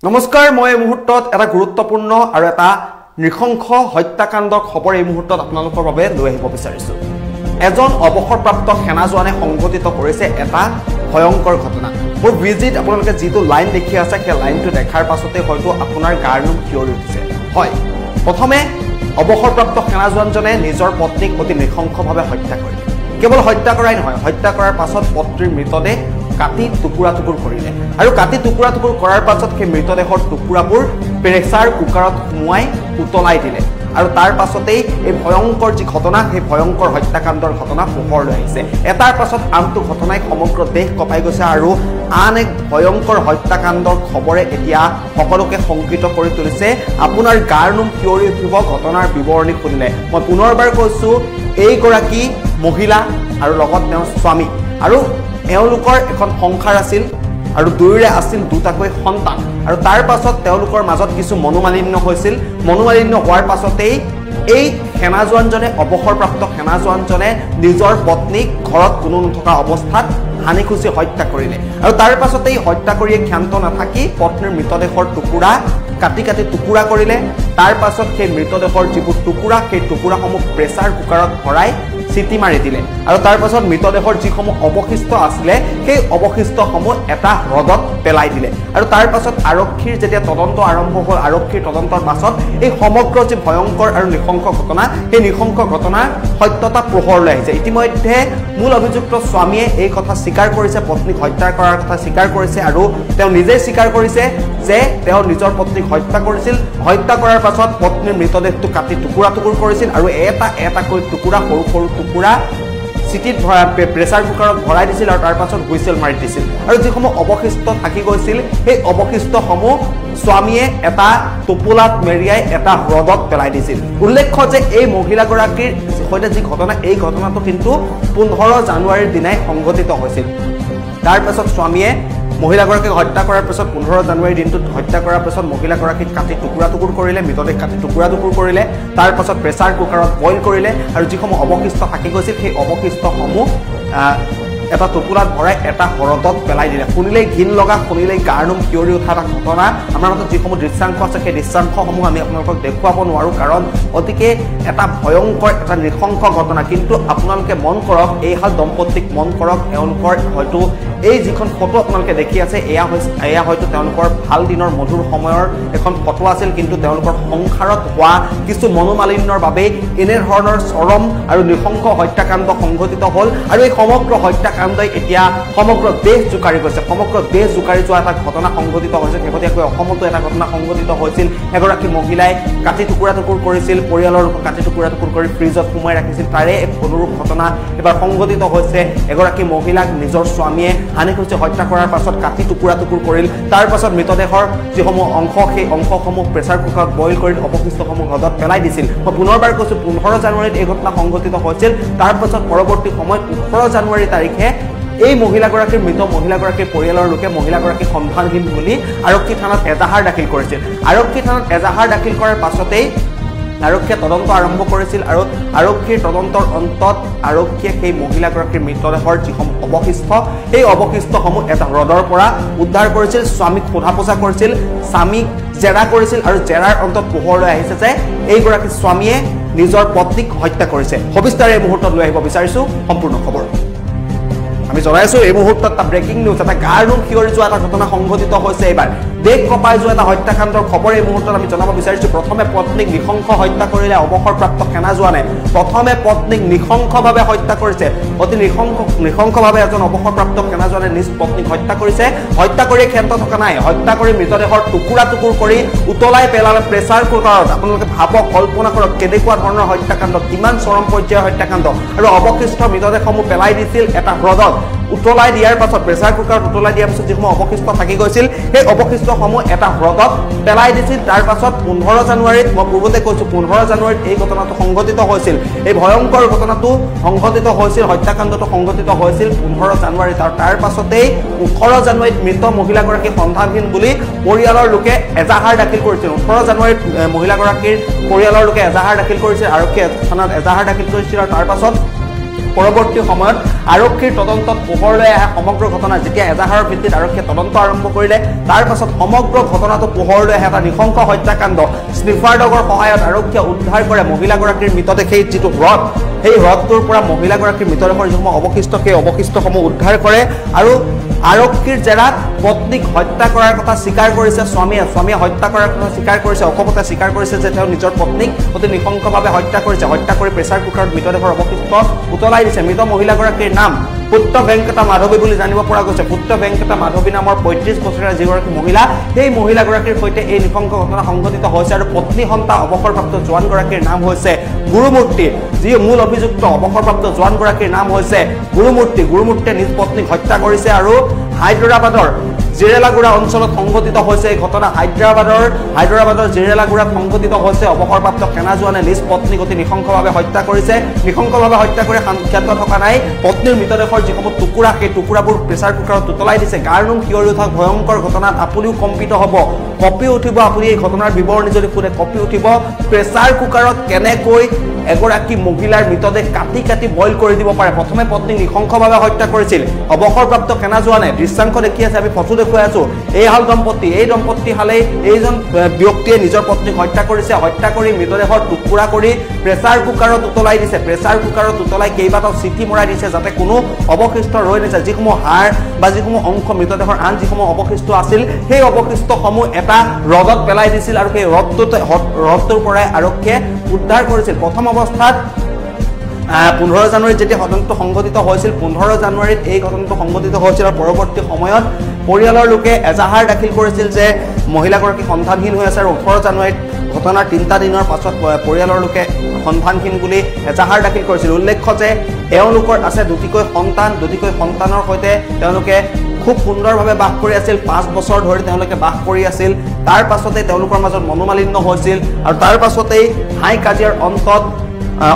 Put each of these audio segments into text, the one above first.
নমস্কাৰ মই এই মুহূৰ্তত এটা গুৰুত্বপূৰ্ণ আৰু এটা নৃশংস হত্যাকাণ্ডৰ খবৰ এই মুহূৰ্তত আপোনালোকৰ বাবে লৈ আহিব বিচাৰিছো এজন অৱসৰপ্ৰাপ্ত সেনা জোৱানে সংঘটিত কৰিছে এটা ভয়ংকৰ ঘটনা মোৰ ভিজিট আপোনালোকে যেটো লাইন দেখি আছে সেই লাইনটো দেখাৰ পাছতে হয়তো আপোনাৰ গাৰ নোম শিয়ৰি উঠিছে হয় প্ৰথমে অৱসৰপ্ৰাপ্ত সেনা জোৱানজনে নিজৰ পত্নীক অতি নৃশংসভাৱে হত্যা কৰিলে কেৱল হত্যা কৰাই নহয় হত্যা কৰাৰ পাছত পত্নীৰ মৃতদেহ কাটি টুকুৰা টুকুৰ কৰিলে আৰু কাটি টুকুৰা টুকুৰ কৰাৰ পাছত সেই মৃতদেহৰ টুকুৰাবোৰ প্ৰেছাৰ কুকাৰত সুমুৱাই উতলাই দিলে আৰু তাৰ পাছতেই এই ভয়ংকৰ যি ঘটনা সেই ভয়ংকৰ হত্যাকাণ্ডৰ ঘটনা পোহৰলৈ আহিছে এটাৰ পাছত আনটো ঘটনাই সমগ্ৰ দেশ কঁপাই গৈছে আৰু আন এক ভয়ংকৰ হত্যাকাণ্ডৰ খবৰে এতিয়া সকলোকে শংকিত কৰি তুলিছে আপোনাৰ গাৰ নোম শিয়ৰি উঠিব ঘটনাৰ বিৱৰণী শুনিলে মই পুনৰবাৰ কৈছো এইগৰাকী মহিলা আৰু লগত তেওঁৰ স্বামী আৰু এওঁলোকৰ এখন সংসাৰ আছিল আৰু দুয়োৰে আছিল দুটাকৈ সন্তান আৰু তাৰ পাছত তেওঁলোকৰ মাজত কিছু মনোমালিন্য হৈছিল মনোমালিন্য হোৱাৰ পাছতেই এই সেনা জোৱানজনে অৱসৰপ্ৰাপ্ত সেনা জোৱানজনে নিজৰ পত্নীক ঘৰত কোনো নথকা অৱস্থাত হানি খুচি হত্যা কৰিলে আৰু তাৰ পাছতেই হত্যা কৰিয়ে ক্ষান্ত নাথাকি পত্নীৰ মৃতদেহৰ টুকুৰা কাটি কাটি টুকুৰা কৰিলে তাৰ পাছত সেই মৃতদেহৰ যিবোৰ টুকুৰা সেই টুকুৰাসমূহ প্ৰেছাৰ কুকাৰত ভৰাই চিটি মাৰি দিলে আৰু তাৰ পাছত মৃতদেহৰ যিসমূহ অৱশিষ্ট আছিল সেই অৱশিষ্টসমূহ এটা হ্ৰদত পেলাই দিলে আৰু তাৰ পাছত আৰক্ষীৰ যেতিয়া তদন্ত আৰম্ভ হ'ল আৰক্ষীৰ তদন্তৰ পাছত এই সমগ্ৰ যে ভয়ংকৰ আৰু নৃশংস ঘটনা সেই নৃশংস ঘটনাৰ সত্যতা পোহৰলৈ আহিছে ইতিমধ্যে মূল অভিযুক্ত স্বামীয়ে এই কথা স্বীকাৰ কৰিছে পত্নীক হত্যা কৰাৰ কথা স্বীকাৰ কৰিছে আৰু তেওঁ নিজে স্বীকাৰ কৰিছে যে তেওঁ নিজৰ পত্নীক হত্যা কৰিছিল হত্যা কৰাৰ পাছত পত্নীৰ মৃতদেহটো কাটি টুকুৰা টুকুৰ কৰিছিল আৰু এটা এটাকৈ টুকুৰা সৰু সৰু টুকুৰা চিটিত প্ৰেছাৰ কুকাৰত ভৰাই দিছিল আৰু তাৰ পাছত হুইচেল মাৰি দিছিল আৰু যিসমূহ অৱশিষ্ট থাকি গৈছিল সেই অৱশিষ্টসমূহ স্বামীয়ে এটা টোপোলাত মেৰিয়াই এটা হ্ৰদত পেলাই দিছিল উল্লেখ্য যে এই মহিলাগৰাকীৰ সৈতে যি ঘটনা এই ঘটনাটো কিন্তু 15 জানুৱাৰীৰ দিনাই সংঘটিত হৈছিল তাৰ পাছত স্বামীয়ে মহিলাগৰাকীক হত্যা কৰাৰ পিছত 15 জানুৱাৰী দিনটোত হত্যা কৰাৰ পিছত মহিলাগৰাকীক কাটি টুকুৰা টুকুৰ কৰিলে মৃতদেহ কাটি টুকুৰা টুকুৰ কৰিলে তাৰ পাছত প্ৰেছাৰ কুকাৰত বইল কৰিলে আৰু যিসমূহ অৱশিষ্ট থাকি গৈছিল সেই অৱশিষ্টসমূহ এটা টুকুৰাত ভৰাই এটা হ্ৰদত পেলাই দিলে শুনিলেই ঘিন লগা শুনিলেই গাৰ নোম শিয়ৰি উঠা এটা ঘটনা আমাৰ মাজত যিসমূহ দৃশ্যাংশ আছে সেই দৃশ্যাংশসমূহ আমি আপোনালোকক দেখুৱাব নোৱাৰো কাৰণ অতিকে এটা ভয়ংকৰ এটা নৃশংস ঘটনা কিন্তু আপোনালোকে মন কৰক এইহাল দম্পতীক মন কৰক এওঁলোকৰ হয়তো এই যিখন ফটো আপোনালোকে দেখি আছে এয়া হয়তো তেওঁলোকৰ ভাল দিনৰ মধুৰ সময়ৰ এখন ফটো আছিল কিন্তু তেওঁলোকৰ সংসাৰত হোৱা কিছু মনোমালিন্যৰ বাবে এনে ধৰণৰ চৰম আৰু নৃশংস হত্যাকাণ্ড সংঘটিত হ'ল আৰু এই সমগ্ৰ হত্যাকাণ্ডই এতিয়া সমগ্ৰ দেশ জোকাৰি গৈছে সমগ্ৰ দেশ জোকাৰি যোৱা এটা ঘটনা সংঘটিত হৈছে শেহতীয়াকৈ অসমতো এটা ঘটনা সংঘটিত হৈছিল এগৰাকী মহিলাই কাটি টুকুৰা টুকুৰ কৰিছিল পৰিয়ালৰ কাটি টুকুৰা টুকুৰ কৰি ফ্ৰিজত সোমাই ৰাখিছিল তাৰে এক অনুৰূপ ঘটনা এবাৰ সংঘটিত হৈছে এগৰাকী মহিলাক নিজৰ স্বামীয়ে হানি খুচি হত্যা কৰাৰ পাছত কাটি টুকুৰা টুকুৰ কৰিল তাৰ পাছত মৃতদেহৰ যিসমূহ অংশ সেই অংশসমূহ প্ৰেছাৰ কুকাৰত বইল কৰি অৱশিষ্টসমূহ হ্ৰদত পেলাই দিছিল মই পুনৰবাৰ কৈছো 15 জানুৱাৰীত এই ঘটনা সংঘটিত হৈছিল তাৰ পাছত পৰৱৰ্তী সময়ত 18 জানুৱাৰী তাৰিখে এই মহিলাগৰাকীৰ মৃত মহিলাগৰাকীৰ পৰিয়ালৰ লোকে মহিলাগৰাকী সন্ধানহীন বুলি আৰক্ষী থানাত এজাহাৰ দাখিল কৰিছিল আৰক্ষী থানাত এজাহাৰ দাখিল কৰাৰ পাছতেই আৰক্ষীয়ে তদন্ত আৰম্ভ কৰিছিল আৰু আৰক্ষীৰ তদন্তৰ অন্তত আৰক্ষীয়ে সেই মহিলাগৰাকীৰ মৃতদেহৰ যিসমূহ অৱশিষ্ট সেই অৱশিষ্টসমূহ এটা হ্ৰদৰ পৰা উদ্ধাৰ কৰিছিল স্বামীক সোধা পোছা কৰিছিল স্বামীক জেৰা কৰিছিল আৰু জেৰাৰ অন্তত পোহৰলৈ আহিছে যে এইগৰাকী স্বামীয়ে নিজৰ পত্নীক হত্যা কৰিছে সবিস্তাৰে এই মুহূৰ্তত লৈ আহিব বিচাৰিছো সম্পূৰ্ণ খবৰ আমি জনাইছো এই মুহূৰ্তত এটা ব্ৰেকিং নিউজ এটা গাৰ নোম শিয়ৰি যোৱা এটা ঘটনা সংঘটিত হৈছে এইবাৰ দেশ কঁপাই যোৱা এটা হত্যাকাণ্ডৰ খবৰ এই মুহূৰ্তত আমি জনাব বিচাৰিছো প্ৰথমে পত্নীক নৃশংস হত্যা কৰিলে অৱসৰপ্ৰাপ্ত সেনা জোৱানে প্ৰথমে পত্নীক নৃশংসভাৱে হত্যা কৰিছে অতি নৃশংসভাৱে এজন অৱসৰপ্ৰাপ্ত সেনা জোৱানে নিজ পত্নীক হত্যা কৰিছে হত্যা কৰি ক্ষান্ত থকা নাই হত্যা কৰি মৃতদেহৰ টুকুৰা টুকুৰ কৰি উতলাই পেলালে প্ৰেছাৰ কুকাৰত আপোনালোকে ভাবক কল্পনা কৰক কেনেকুৱা ধৰণৰ হত্যাকাণ্ড কিমান চৰম পৰ্যায়ৰ হত্যাকাণ্ড আৰু অৱশিষ্ট মৃতদেহসমূহ পেলাই দিছিল এটা হ্ৰদত উতলাই দিয়াৰ পাছত প্ৰেছাৰ কুকাৰত উতলাই দিয়াৰ পাছত যিসমূহ অৱশিষ্ট থাকি গৈছিল সেই অৱশিষ্টসমূহ এটা হ্ৰদত পেলাই দিছিল তাৰ পাছত 15 জানুৱাৰীত মই পূৰ্বতে কৈছো 15 জানুৱাৰীত এই ঘটনাটো সংঘটিত হৈছিল এই ভয়ংকৰ ঘটনাটো সংঘটিত হৈছিল হত্যাকাণ্ডটো সংঘটিত হৈছিল 15 জানুৱাৰীত আৰু তাৰ পাছতেই 18 জানুৱাৰীত মৃত মহিলাগৰাকী সন্ধানহীন বুলি পৰিয়ালৰ লোকে এজাহাৰ দাখিল কৰিছিল 18 জানুৱাৰীত মহিলাগৰাকীৰ পৰিয়ালৰ লোকে এজাহাৰ দাখিল কৰিছিল আৰক্ষীয়ে থানাত এজাহাৰ দাখিল কৰিছিল আৰু তাৰ পাছত পৰৱৰ্তী সময়ত আৰক্ষীৰ তদন্তত পোহৰলৈ আহে সমগ্ৰ ঘটনা যেতিয়া এজাহাৰৰ ভিত্তিত আৰক্ষীয়ে তদন্ত আৰম্ভ কৰিলে তাৰ পাছত সমগ্ৰ ঘটনাটো পোহৰলৈ আহে এটা নৃশংস হত্যাকাণ্ড স্নিফাৰ ডগৰ সহায়ত আৰক্ষীয়ে উদ্ধাৰ কৰে মহিলাগৰাকীৰ মৃতদেহ সেই যিটো হ্ৰদ সেই হ্ৰদটোৰ পৰা মহিলাগৰাকীৰ মৃতদেহৰ যিসমূহ অৱশিষ্ট সেই অৱশিষ্টসমূহ উদ্ধাৰ কৰে আৰু আৰক্ষীৰ জেৰাত পত্নীক হত্যা কৰাৰ কথা স্বীকাৰ কৰিছে স্বামীয়ে হত্যা কৰাৰ কথা স্বীকাৰ কৰিছে অকপতে স্বীকাৰ কৰিছে যে তেওঁ নিজৰ পত্নীক অতি নৃশংসভাৱে হত্যা কৰি প্ৰেছাৰ কুকাৰত মৃতদেহৰ অৱশিষ্ট উতলাই দিছে মৃত মহিলাগৰাকীৰ নাম পুত্ৰ ভেংকটা মাধৱী বুলি জানিব পৰা গৈছে পুত্ৰ ভেংকটা মাধৱী নামৰ ৩৫ বছৰীয়া যিগৰাকী মহিলা সেই মহিলাগৰাকীৰ সৈতে এই নৃশংস ঘটনা সংঘটিত হৈছে আৰু পত্নী সন্তান অৱসৰপ্ৰাপ্ত জোৱানগৰাকীৰ নাম হৈছে গুৰুমূৰ্তি যি মূল অভিযুক্ত অৱসৰপ্ৰাপ্ত জোৱানগৰাকীৰ নাম হৈছে গুৰুমূৰ্তিয়ে নিজ পত্নীক হত্যা কৰিছে আৰু হায়দৰাবাদৰ জিৰেলাগুড়া অঞ্চলত সংঘটিত হৈছে এই ঘটনা হায়দৰাবাদৰ জিৰেলাগুড়াত সংঘটিত হৈছে অৱসৰপ্ৰাপ্ত সেনা জোৱানে নিজ পত্নীক অতি নৃশংসভাৱে হত্যা কৰিছে নৃশংসভাৱে হত্যা কৰি ক্ষেত্ৰ থকা নাই পত্নীৰ মৃতদেহৰ যিসমূহ টুকুৰা সেই টুকুৰাবোৰ প্ৰেছাৰ কুকাৰত উতলাই দিছে গাৰ নোম শিয়ৰি উঠা ভয়ংকৰ ঘটনাত আপুনিও কম্পিত হ'ব কঁপি উঠিব আপুনি এই ঘটনাৰ বিৱৰণী যদি শুনে কঁপি উঠিব প্ৰেছাৰ কুকাৰত কেনেকৈ এগৰাকী মহিলাৰ মৃতদেহ কাটি বইল কৰি দিব পাৰে প্ৰথমে পত্নীক নৃশংসভাৱে হত্যা কৰিছিল অৱসৰপ্ৰাপ্ত সেনা জোৱানে দৃশ্যাংশ দেখি আছে আমি ফটো দেখুৱাই আছো এই হাল দম্পতি এই দম্পতি হালে এইজন ব্যক্তিয়ে নিজৰ পত্নীক হত্যা কৰিছে হত্যা কৰি মৃতদেহৰ টুকুৰা কৰি প্ৰেছাৰ কুকাৰত উতলাই দিছে প্ৰেছাৰ কুকাৰত উতলাই কেইবাটাও চিটি মৰাই দিছে যাতে কোনো অৱশিষ্ট ৰৈ নাযায় যিসমূহ হাড় বা যিসমূহ অংশ মৃতদেহৰ আন যিসমূহ অৱশিষ্ট আছিল সেই অৱশিষ্টসমূহ এটা হ্ৰদত পেলাই দিছিল আৰু সেই হ্ৰদটোৰ পৰাই আৰক্ষীয়ে উদ্ধাৰ কৰিছিল প্ৰথম অৱস্থাত 15 জানুৱাৰীত যেতিয়া ঘটনাটো সংঘটিত হৈছিল 15 জানুৱাৰীত এই ঘটনাটো সংঘটিত হৈছিল আৰু পৰৱৰ্তী সময়ত পৰিয়ালৰ লোকে এজাহাৰ দাখিল কৰিছিল যে মহিলাগৰাকী সন্তানহীন হৈ আছে আৰু 18 জানুৱাৰীত ঘটনাৰ 3টা দিনৰ পাছত পৰিয়ালৰ লোকে সন্তানহীন বুলি এজাহাৰ দাখিল কৰিছিল উল্লেখ্য যে এওঁলোকৰ আছে দুটিকৈ সন্তানৰ সৈতে তেওঁলোকে খুব সুন্দৰভাৱে বাস কৰি আছিল 5 বছৰ ধৰি তেওঁলোকে বাস কৰি আছিল তাৰ পাছতে তেওঁলোকৰ মাজত মনোমালিন্য হৈছিল আৰু তাৰ পাছতেই হাই কাজিয়াৰ অন্তত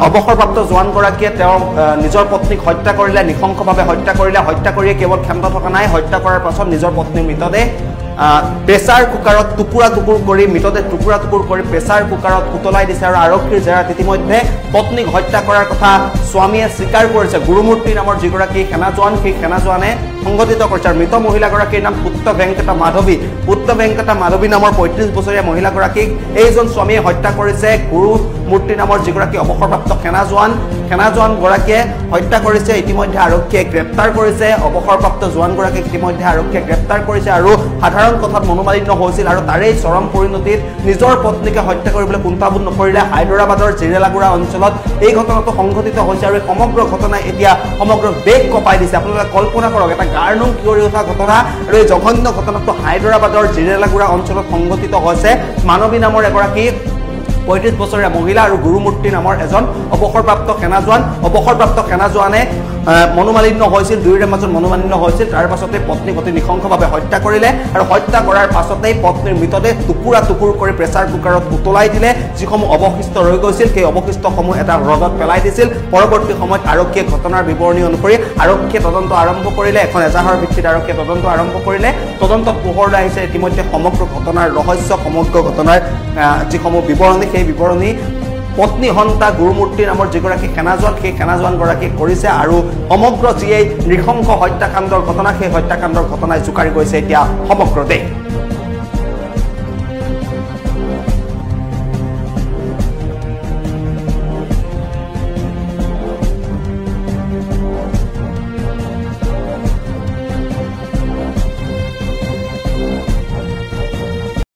অৱসৰপ্ৰাপ্ত জোৱানগৰাকীয়ে তেওঁ নিজৰ পত্নীক হত্যা কৰিলে নৃশংসভাৱে হত্যা কৰিয়ে কেৱল ক্ষান্ত থকা নাই হত্যা কৰাৰ পাছত নিজৰ পত্নীৰ মৃতদেহ প্ৰেছাৰ কুকাৰত টুকুৰা কৰি প্ৰেছাৰ কুকাৰত উতলাই দিছে আৰু আৰক্ষীৰ জেৰাত ইতিমধ্যে পত্নীক হত্যা কৰাৰ কথা স্বামীয়ে স্বীকাৰ কৰিছে গুৰুমূৰ্তি নামৰ যিগৰাকী সেনা জোৱান সেই সেনা জোৱানে সংঘটিত কৰিছে আৰু মৃত মহিলাগৰাকীৰ নাম পুত্ৰ ভেংকটা মাধৱী নামৰ ৩৫ বছৰীয়া মহিলাগৰাকীক এইজন স্বামীয়ে হত্যা কৰিছে গুৰুমূৰ্তি নামৰ যিগৰাকী অৱসৰপ্ৰাপ্ত সেনা জোৱানগৰাকীয়ে হত্যা কৰিছে ইতিমধ্যে আৰক্ষীয়ে গ্ৰেপ্তাৰ কৰিছে অৱসৰপ্ৰাপ্ত জোৱানগৰাকীক ইতিমধ্যে আৰক্ষীয়ে গ্ৰেপ্তাৰ কৰিছে আৰু সাধাৰণ কথাত মনোমালিন্য হৈছিল আৰু তাৰেই চৰম পৰিণতিত নিজৰ পত্নীকে হত্যা কৰিবলৈ কুণ্ঠাবোধ নকৰিলে হায়দৰাবাদৰ জিৰেলাগুড়া অঞ্চলত এই ঘটনাটো সংঘটিত হৈছে আৰু সমগ্ৰ ঘটনাই এতিয়া সমগ্ৰ দেশ কঁপাই দিছে আপোনালোকে কল্পনা কৰক এটা গাৰ নোম শিয়ৰি উঠা ঘটনা আৰু এই জঘন্য ঘটনাটো হায়দৰাবাদৰ জিৰেলাগুড়া অঞ্চলত সংঘটিত হৈছে মানৱী নামৰ এগৰাকী ৩৫ বছৰীয়া মহিলা আৰু গুৰুমূৰ্তি নামৰ এজন অৱসৰপ্ৰাপ্ত সেনা জোৱানে মনোমালিন্য হৈছিল দুয়োৰে মাজত মনোমালিন্য হৈছিল তাৰ পাছতে পত্নীক অতি নৃশংসভাৱে হত্যা কৰিলে আৰু হত্যা কৰাৰ পাছতেই পত্নীৰ মৃতদেহ টুকুৰা কৰি প্ৰেছাৰ কুকাৰত উতলাই দিলে যিসমূহ অৱশিষ্ট ৰৈ গৈছিল সেই অৱশিষ্টসমূহ এটা হ্ৰদত পেলাই দিছিল পৰৱৰ্তী সময়ত আৰক্ষীয়ে ঘটনাৰ বিৱৰণী অনুসৰি আৰক্ষীয়ে তদন্ত আৰম্ভ কৰিলে এখন এজাহাৰৰ ভিত্তিত আৰক্ষীয়ে তদন্ত আৰম্ভ কৰিলে তদন্তত পোহৰলৈ আহিছে ইতিমধ্যে সমগ্ৰ ঘটনাৰ ৰহস্য সমগ্ৰ ঘটনাৰ যিসমূহ বিৱৰণী সেই বিৱৰণী পত্নী হন্তা গুৰুমূৰ্তি নামৰ যিগৰাকী সেনা জোৱান সেই সেনা জোৱানগৰাকীয়ে কৰিছে আৰু সমগ্ৰ যিয়ে নৃশংস হত্যাকাণ্ডৰ ঘটনা সেই হত্যাকাণ্ডৰ ঘটনাই জোকাৰি গৈছে এতিয়া সমগ্ৰ দেশ